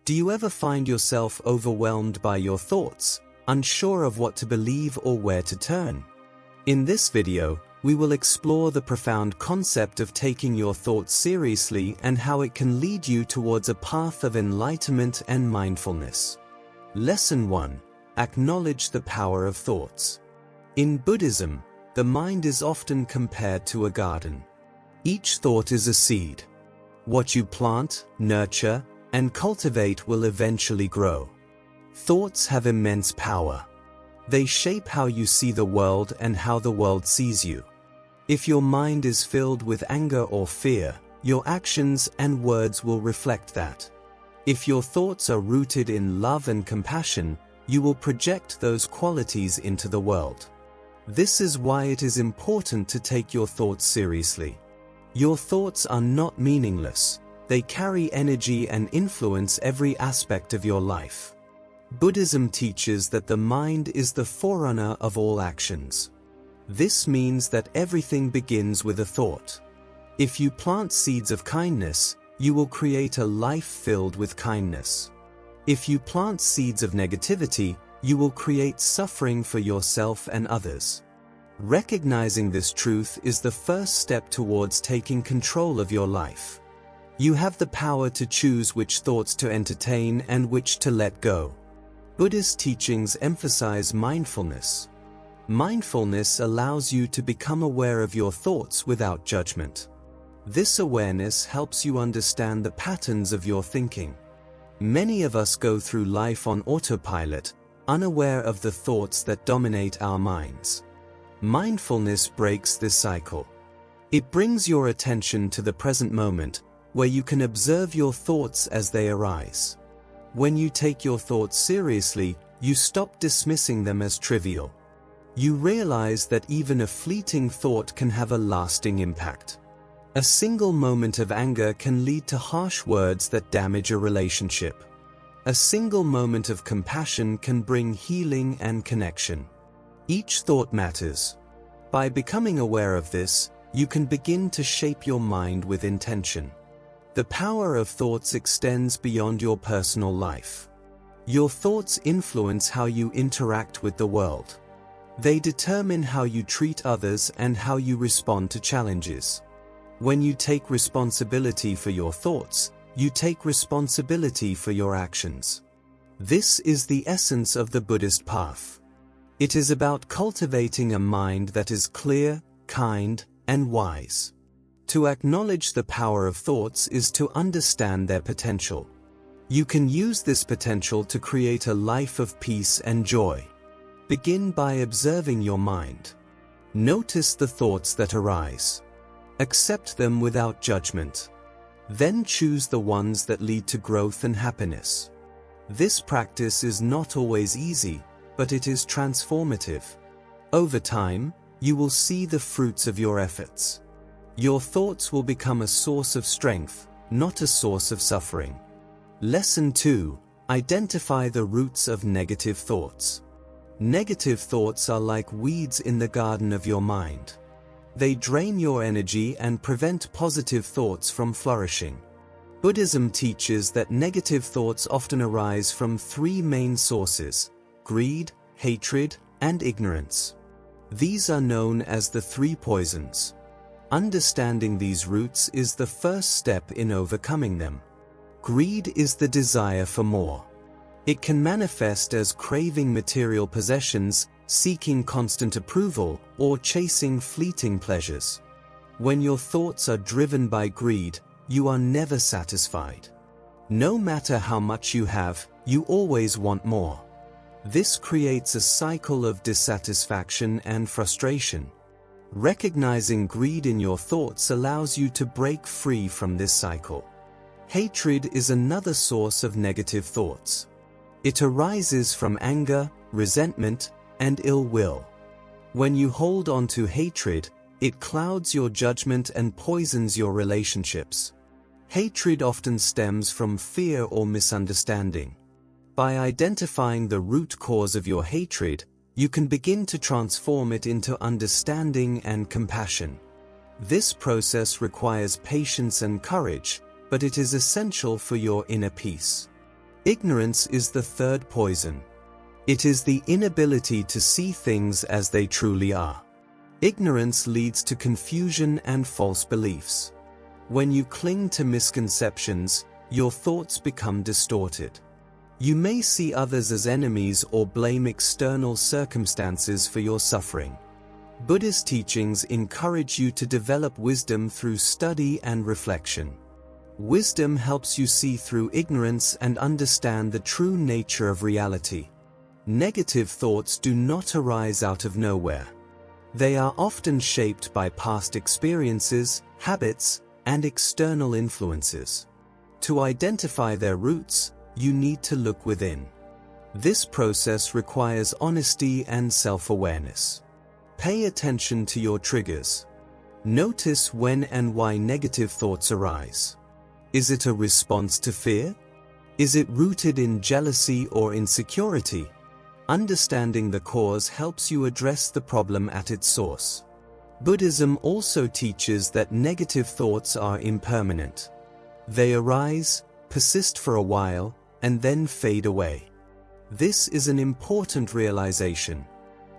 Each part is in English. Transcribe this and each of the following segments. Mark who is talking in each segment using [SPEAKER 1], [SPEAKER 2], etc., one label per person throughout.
[SPEAKER 1] Do you ever find yourself overwhelmed by your thoughts, unsure of what to believe or where to turn? In this video, we will explore the profound concept of taking your thoughts seriously and how it can lead you towards a path of enlightenment and mindfulness. Lesson 1. Acknowledge the power of thoughts. In Buddhism, the mind is often compared to a garden. Each thought is a seed. What you plant, nurture, and cultivate will eventually grow. Thoughts have immense power. They shape how you see the world and how the world sees you. If your mind is filled with anger or fear, your actions and words will reflect that. If your thoughts are rooted in love and compassion, you will project those qualities into the world. This is why it is important to take your thoughts seriously. Your thoughts are not meaningless. They carry energy and influence every aspect of your life. Buddhism teaches that the mind is the forerunner of all actions. This means that everything begins with a thought. If you plant seeds of kindness, you will create a life filled with kindness. If you plant seeds of negativity, you will create suffering for yourself and others. Recognizing this truth is the first step towards taking control of your life. You have the power to choose which thoughts to entertain and which to let go. Buddhist teachings emphasize mindfulness. Mindfulness allows you to become aware of your thoughts without judgment. This awareness helps you understand the patterns of your thinking. Many of us go through life on autopilot, unaware of the thoughts that dominate our minds. Mindfulness breaks this cycle. It brings your attention to the present moment, where you can observe your thoughts as they arise. When you take your thoughts seriously, you stop dismissing them as trivial. You realize that even a fleeting thought can have a lasting impact. A single moment of anger can lead to harsh words that damage a relationship. A single moment of compassion can bring healing and connection. Each thought matters. By becoming aware of this, you can begin to shape your mind with intention. The power of thoughts extends beyond your personal life. Your thoughts influence how you interact with the world. They determine how you treat others and how you respond to challenges. When you take responsibility for your thoughts, you take responsibility for your actions. This is the essence of the Buddhist path. It is about cultivating a mind that is clear, kind, and wise. To acknowledge the power of thoughts is to understand their potential. You can use this potential to create a life of peace and joy. Begin by observing your mind. Notice the thoughts that arise. Accept them without judgment. Then choose the ones that lead to growth and happiness. This practice is not always easy, but it is transformative. Over time, you will see the fruits of your efforts. Your thoughts will become a source of strength, not a source of suffering. Lesson 2. Identify the roots of negative thoughts. Negative thoughts are like weeds in the garden of your mind. They drain your energy and prevent positive thoughts from flourishing. Buddhism teaches that negative thoughts often arise from three main sources: greed, hatred, and ignorance. These are known as the three poisons. Understanding these roots is the first step in overcoming them. Greed is the desire for more. It can manifest as craving material possessions, seeking constant approval, or chasing fleeting pleasures. When your thoughts are driven by greed, you are never satisfied. No matter how much you have, you always want more. This creates a cycle of dissatisfaction and frustration. Recognizing greed in your thoughts allows you to break free from this cycle. Hatred is another source of negative thoughts. It arises from anger, resentment, and ill will. When you hold on to hatred, it clouds your judgment and poisons your relationships. Hatred often stems from fear or misunderstanding. By identifying the root cause of your hatred, you can begin to transform it into understanding and compassion. This process requires patience and courage, but it is essential for your inner peace. Ignorance is the third poison. It is the inability to see things as they truly are. Ignorance leads to confusion and false beliefs. When you cling to misconceptions, your thoughts become distorted. You may see others as enemies or blame external circumstances for your suffering. Buddhist teachings encourage you to develop wisdom through study and reflection. Wisdom helps you see through ignorance and understand the true nature of reality. Negative thoughts do not arise out of nowhere. They are often shaped by past experiences, habits, and external influences. To identify their roots, you need to look within. This process requires honesty and self-awareness. Pay attention to your triggers. Notice when and why negative thoughts arise. Is it a response to fear? Is it rooted in jealousy or insecurity? Understanding the cause helps you address the problem at its source. Buddhism also teaches that negative thoughts are impermanent. They arise, persist for a while, and then fade away. This is an important realization.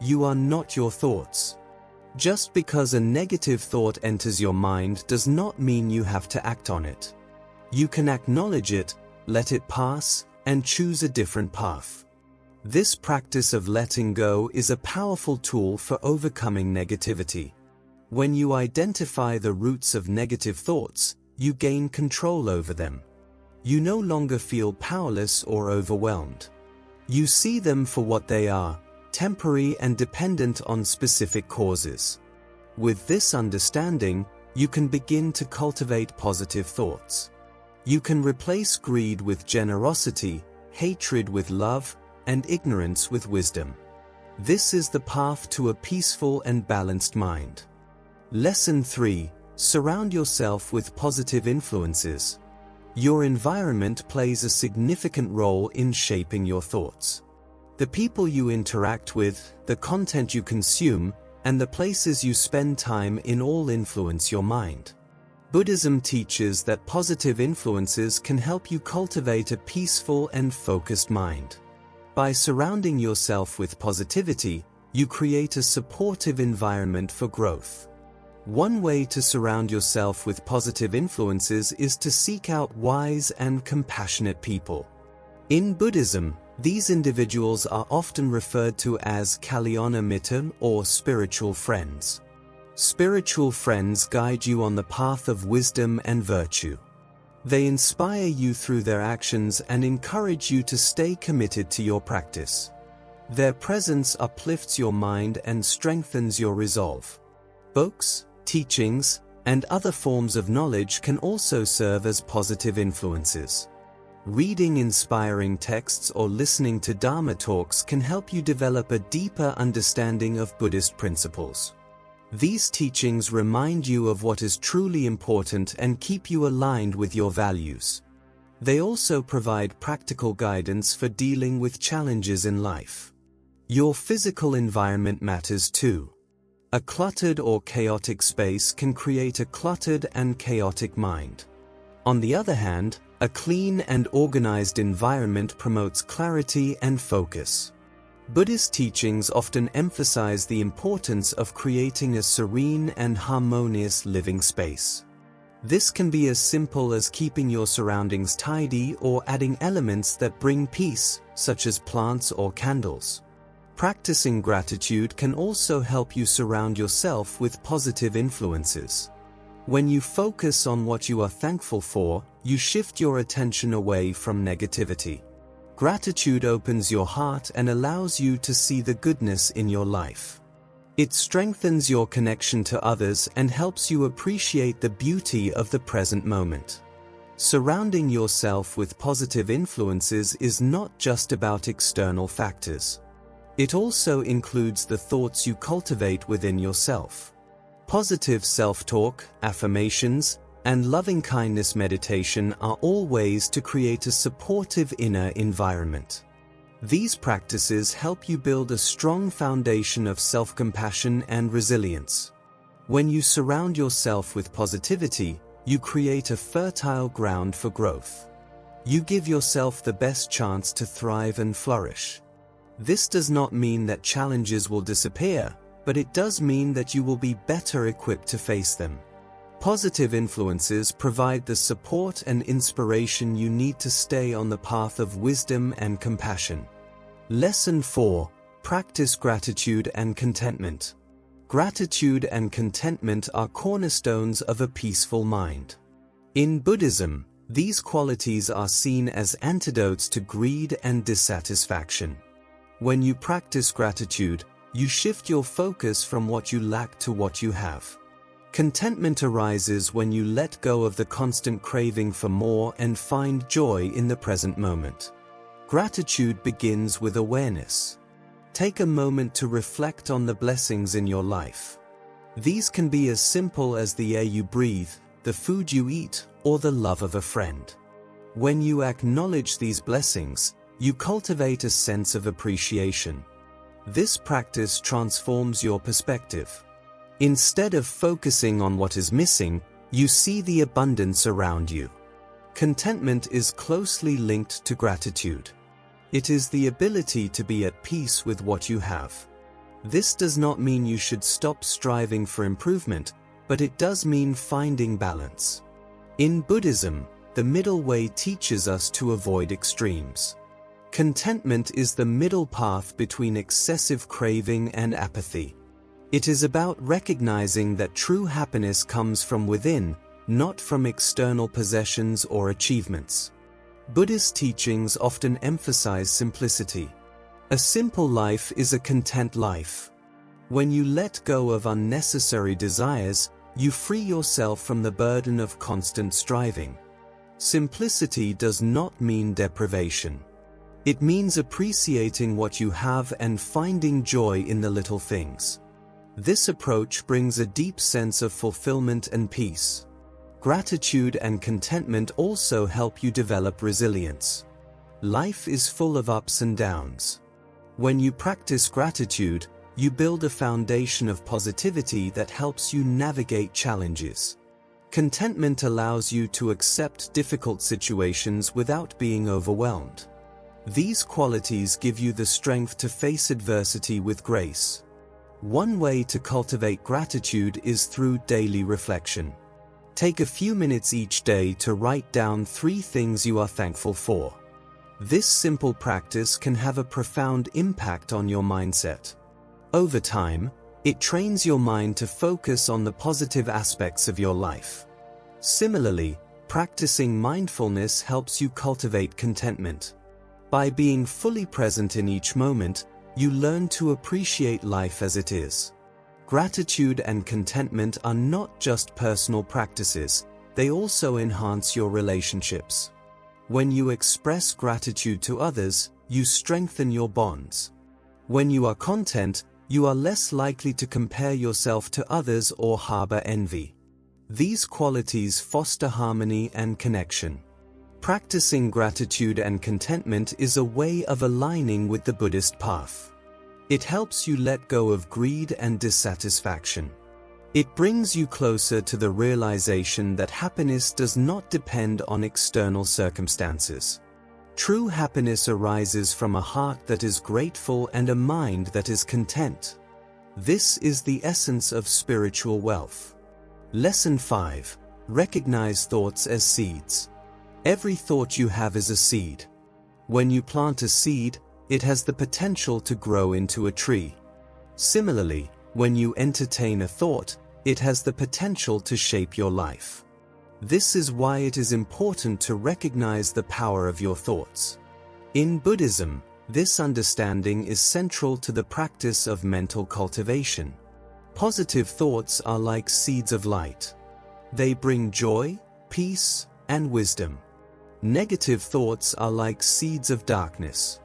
[SPEAKER 1] You are not your thoughts. Just because a negative thought enters your mind does not mean you have to act on it. You can acknowledge it, let it pass, and choose a different path. This practice of letting go is a powerful tool for overcoming negativity. When you identify the roots of negative thoughts, you gain control over them. You no longer feel powerless or overwhelmed. You see them for what they are, temporary and dependent on specific causes. With this understanding, you can begin to cultivate positive thoughts. You can replace greed with generosity, hatred with love, and ignorance with wisdom. This is the path to a peaceful and balanced mind. Lesson 3. Surround yourself with positive influences. Your environment plays a significant role in shaping your thoughts. The people you interact with, the content you consume, and the places you spend time in all influence your mind. Buddhism teaches that positive influences can help you cultivate a peaceful and focused mind. By surrounding yourself with positivity, you create a supportive environment for growth. One way to surround yourself with positive influences is to seek out wise and compassionate people. In Buddhism, these individuals are often referred to as kalyana mitta or spiritual friends. Spiritual friends guide you on the path of wisdom and virtue. They inspire you through their actions and encourage you to stay committed to your practice. Their presence uplifts your mind and strengthens your resolve. Books, teachings, and other forms of knowledge can also serve as positive influences. Reading inspiring texts or listening to Dharma talks can help you develop a deeper understanding of Buddhist principles. These teachings remind you of what is truly important and keep you aligned with your values. They also provide practical guidance for dealing with challenges in life. Your physical environment matters too. A cluttered or chaotic space can create a cluttered and chaotic mind. On the other hand, a clean and organized environment promotes clarity and focus. Buddhist teachings often emphasize the importance of creating a serene and harmonious living space. This can be as simple as keeping your surroundings tidy or adding elements that bring peace, such as plants or candles. Practicing gratitude can also help you surround yourself with positive influences. When you focus on what you are thankful for, you shift your attention away from negativity. Gratitude opens your heart and allows you to see the goodness in your life. It strengthens your connection to others and helps you appreciate the beauty of the present moment. Surrounding yourself with positive influences is not just about external factors. It also includes the thoughts you cultivate within yourself. Positive self-talk, affirmations, and loving-kindness meditation are all ways to create a supportive inner environment. These practices help you build a strong foundation of self-compassion and resilience. When you surround yourself with positivity, you create a fertile ground for growth. You give yourself the best chance to thrive and flourish. This does not mean that challenges will disappear, but it does mean that you will be better equipped to face them. Positive influences provide the support and inspiration you need to stay on the path of wisdom and compassion. Lesson 4. Practice gratitude and contentment. Gratitude and contentment are cornerstones of a peaceful mind. In Buddhism, these qualities are seen as antidotes to greed and dissatisfaction. When you practice gratitude, you shift your focus from what you lack to what you have. Contentment arises when you let go of the constant craving for more and find joy in the present moment. Gratitude begins with awareness. Take a moment to reflect on the blessings in your life. These can be as simple as the air you breathe, the food you eat, or the love of a friend. When you acknowledge these blessings, you cultivate a sense of appreciation. This practice transforms your perspective. Instead of focusing on what is missing, you see the abundance around you. Contentment is closely linked to gratitude. It is the ability to be at peace with what you have. This does not mean you should stop striving for improvement, but it does mean finding balance. In Buddhism, the middle way teaches us to avoid extremes. Contentment is the middle path between excessive craving and apathy. It is about recognizing that true happiness comes from within, not from external possessions or achievements. Buddhist teachings often emphasize simplicity. A simple life is a content life. When you let go of unnecessary desires, you free yourself from the burden of constant striving. Simplicity does not mean deprivation. It means appreciating what you have and finding joy in the little things. This approach brings a deep sense of fulfillment and peace. Gratitude and contentment also help you develop resilience. Life is full of ups and downs. When you practice gratitude, you build a foundation of positivity that helps you navigate challenges. Contentment allows you to accept difficult situations without being overwhelmed. These qualities give you the strength to face adversity with grace. One way to cultivate gratitude is through daily reflection. Take a few minutes each day to write down 3 things you are thankful for. This simple practice can have a profound impact on your mindset. Over time, it trains your mind to focus on the positive aspects of your life. Similarly, practicing mindfulness helps you cultivate contentment. By being fully present in each moment, you learn to appreciate life as it is. Gratitude and contentment are not just personal practices, they also enhance your relationships. When you express gratitude to others, you strengthen your bonds. When you are content, you are less likely to compare yourself to others or harbor envy. These qualities foster harmony and connection. Practicing gratitude and contentment is a way of aligning with the Buddhist path. It helps you let go of greed and dissatisfaction. It brings you closer to the realization that happiness does not depend on external circumstances. True happiness arises from a heart that is grateful and a mind that is content. This is the essence of spiritual wealth. Lesson 5. Recognize thoughts as seeds. Every thought you have is a seed. When you plant a seed, it has the potential to grow into a tree. Similarly, when you entertain a thought, it has the potential to shape your life. This is why it is important to recognize the power of your thoughts. In Buddhism, this understanding is central to the practice of mental cultivation. Positive thoughts are like seeds of light. They bring joy, peace, and wisdom. Negative thoughts are like seeds of darkness.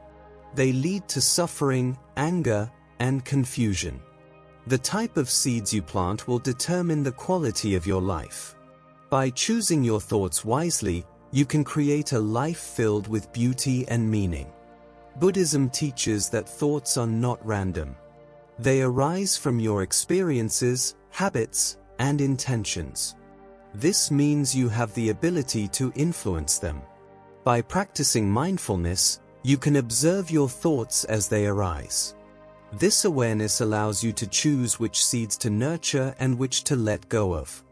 [SPEAKER 1] They lead to suffering, anger, and confusion. The type of seeds you plant will determine the quality of your life. By choosing your thoughts wisely, you can create a life filled with beauty and meaning. Buddhism teaches that thoughts are not random. They arise from your experiences, habits, and intentions. This means you have the ability to influence them. By practicing mindfulness, you can observe your thoughts as they arise. This awareness allows you to choose which seeds to nurture and which to let go of.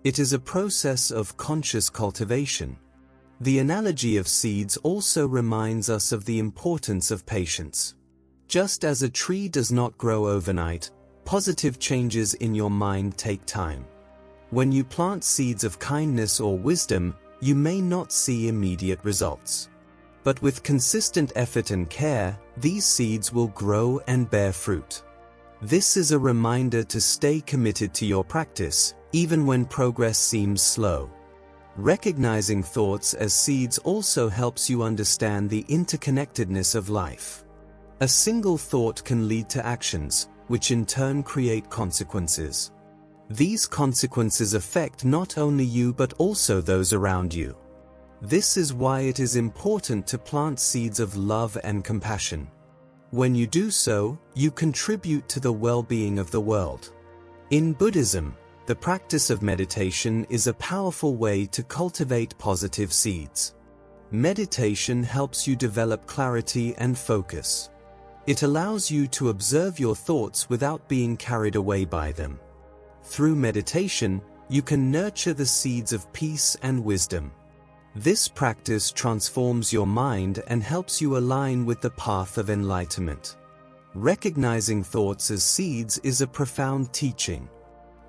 [SPEAKER 1] It is a process of conscious cultivation. The analogy of seeds also reminds us of the importance of patience. Just as a tree does not grow overnight, positive changes in your mind take time. When you plant seeds of kindness or wisdom, you may not see immediate results. But with consistent effort and care, these seeds will grow and bear fruit. This is a reminder to stay committed to your practice, even when progress seems slow. Recognizing thoughts as seeds also helps you understand the interconnectedness of life. A single thought can lead to actions, which in turn create consequences. These consequences affect not only you but also those around you. This is why it is important to plant seeds of love and compassion. When you do so, you contribute to the well-being of the world. In Buddhism, the practice of meditation is a powerful way to cultivate positive seeds. Meditation helps you develop clarity and focus. It allows you to observe your thoughts without being carried away by them. Through meditation, you can nurture the seeds of peace and wisdom. This practice transforms your mind and helps you align with the path of enlightenment. Recognizing thoughts as seeds is a profound teaching.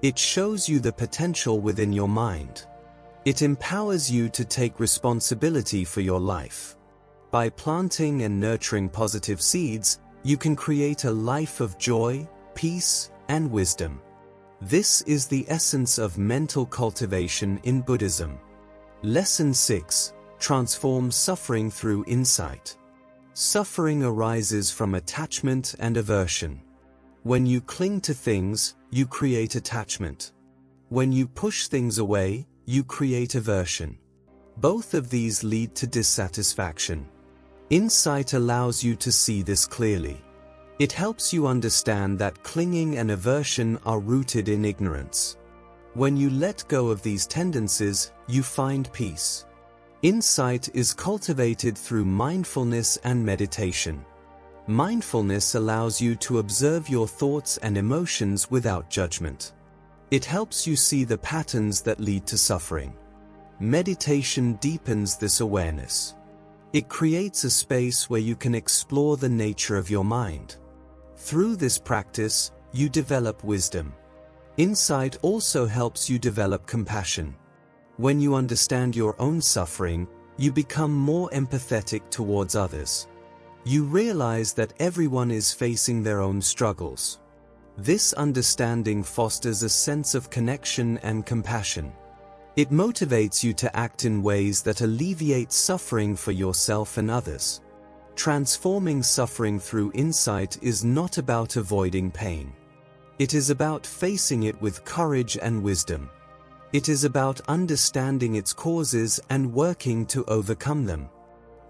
[SPEAKER 1] It shows you the potential within your mind. It empowers you to take responsibility for your life. By planting and nurturing positive seeds, you can create a life of joy, peace, and wisdom. This is the essence of mental cultivation in Buddhism. Lesson 6. Transform suffering through insight. Suffering arises from attachment and aversion. When you cling to things, you create attachment. When you push things away, you create aversion. Both of these lead to dissatisfaction. Insight allows you to see this clearly. It helps you understand that clinging and aversion are rooted in ignorance. When you let go of these tendencies, you find peace. Insight is cultivated through mindfulness and meditation. Mindfulness allows you to observe your thoughts and emotions without judgment. It helps you see the patterns that lead to suffering. Meditation deepens this awareness. It creates a space where you can explore the nature of your mind. Through this practice, you develop wisdom. Insight also helps you develop compassion. When you understand your own suffering, you become more empathetic towards others. You realize that everyone is facing their own struggles. This understanding fosters a sense of connection and compassion. It motivates you to act in ways that alleviate suffering for yourself and others. Transforming suffering through insight is not about avoiding pain. It is about facing it with courage and wisdom. It is about understanding its causes and working to overcome them.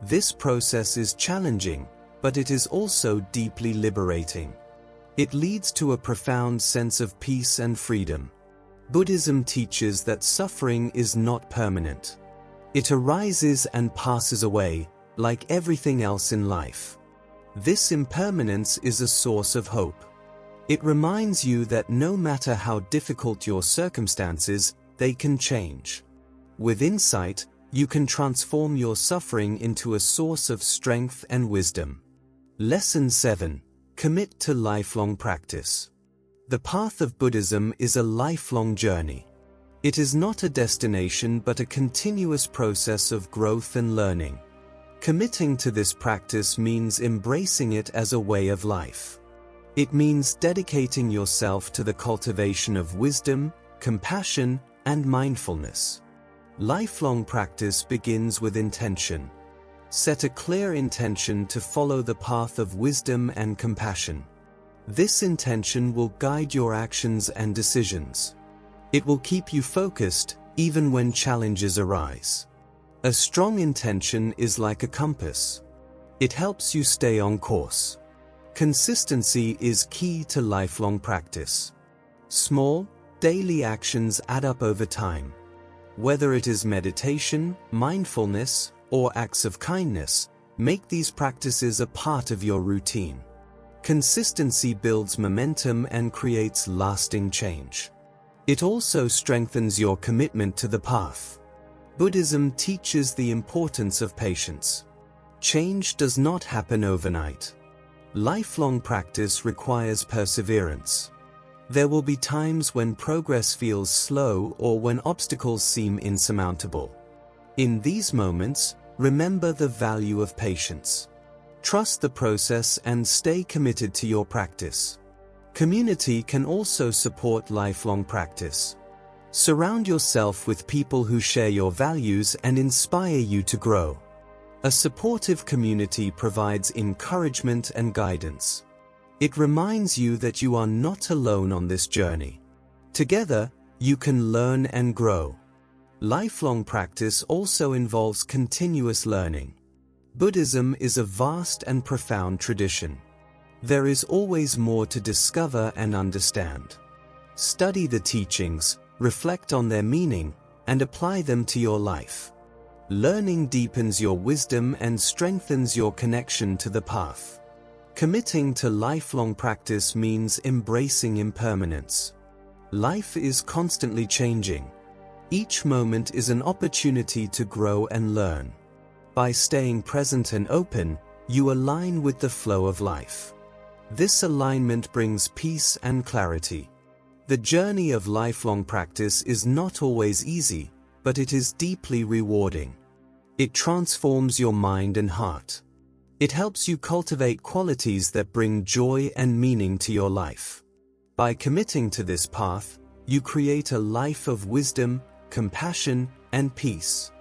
[SPEAKER 1] This process is challenging, but it is also deeply liberating. It leads to a profound sense of peace and freedom. Buddhism teaches that suffering is not permanent. It arises and passes away, like everything else in life. This impermanence is a source of hope. It reminds you that no matter how difficult your circumstances, they can change. With insight, you can transform your suffering into a source of strength and wisdom. Lesson 7. Commit to lifelong practice. The path of Buddhism is a lifelong journey. It is not a destination but a continuous process of growth and learning. Committing to this practice means embracing it as a way of life. It means dedicating yourself to the cultivation of wisdom, compassion, and mindfulness. Lifelong practice begins with intention. Set a clear intention to follow the path of wisdom and compassion. This intention will guide your actions and decisions. It will keep you focused, even when challenges arise. A strong intention is like a compass. It helps you stay on course. Consistency is key to lifelong practice. Small, daily actions add up over time. Whether it is meditation, mindfulness, or acts of kindness, make these practices a part of your routine. Consistency builds momentum and creates lasting change. It also strengthens your commitment to the path. Buddhism teaches the importance of patience. Change does not happen overnight. Lifelong practice requires perseverance. There will be times when progress feels slow or when obstacles seem insurmountable. In these moments, remember the value of patience. Trust the process and stay committed to your practice. Community can also support lifelong practice. Surround yourself with people who share your values and inspire you to grow. A supportive community provides encouragement and guidance. It reminds you that you are not alone on this journey. Together, you can learn and grow. Lifelong practice also involves continuous learning. Buddhism is a vast and profound tradition. There is always more to discover and understand. Study the teachings, reflect on their meaning, and apply them to your life. Learning deepens your wisdom and strengthens your connection to the path. Committing to lifelong practice means embracing impermanence. Life is constantly changing. Each moment is an opportunity to grow and learn. By staying present and open, you align with the flow of life. This alignment brings peace and clarity. The journey of lifelong practice is not always easy, but it is deeply rewarding. It transforms your mind and heart. It helps you cultivate qualities that bring joy and meaning to your life. By committing to this path, you create a life of wisdom, compassion, and peace.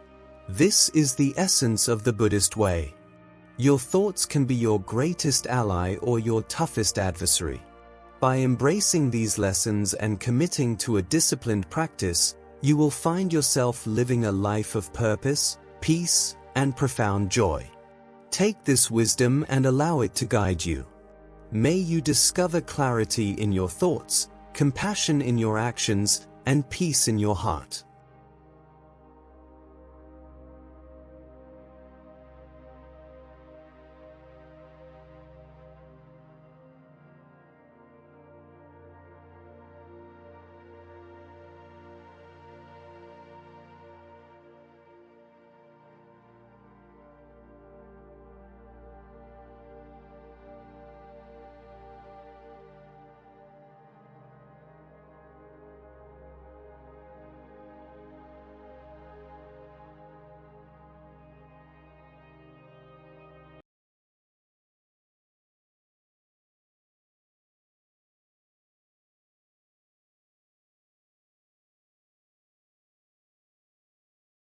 [SPEAKER 1] This is the essence of the Buddhist way. Your thoughts can be your greatest ally or your toughest adversary. By embracing these lessons and committing to a disciplined practice, you will find yourself living a life of purpose, peace, and profound joy. Take this wisdom and allow it to guide you. May you discover clarity in your thoughts, compassion in your actions, and peace in your heart.